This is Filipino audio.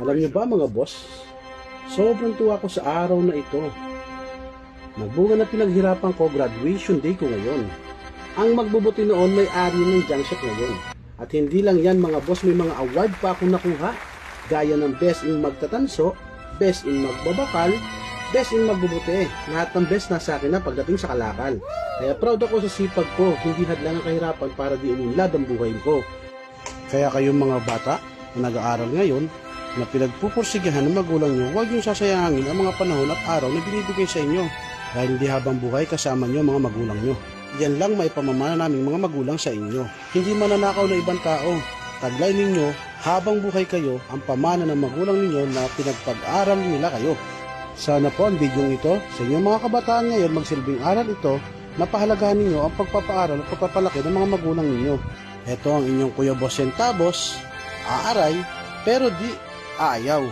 Alam niyo ba mga boss, sobrang tuwa ko sa araw na ito. Nagbunga na pinaghirapan ko, graduation day ko ngayon. Ang magbubuti noon may ari ng Junkshot ngayon. At hindi lang yan mga boss, may mga award pa akong nakuha. Gaya ng best in magtatanso, best in magbabakal, best in magbubuti. Lahat ng best nasa akin na pagdating sa kalakal. Kaya proud ako sa sipag ko, hindi hadlang ang kahirapan para di umunlad ang buhay ko. Kaya kayong mga bata na nag-aaral ngayon, na pinagpupursigihan ng magulang nyo, huwag yung sasayangin ang mga panahon at araw na binibigay sa inyo. Dahil hindi habang buhay kasama nyo mga magulang nyo. Yan lang may pamamana naming mga magulang sa inyo. Hindi mananakaw na ibang tao. Taglay ninyo, habang buhay kayo, ang pamana ng magulang ninyo na pinagpag-aral nila kayo. Sana po ang video ito sa inyong mga kabataan ngayon magsilbing aral ito na pahalagahan ninyo ang pagpapaaral at pagpapalaki ng mga magulang ninyo. Ito ang inyong Kuya Boss Centavos, aaray, pero di ayaw.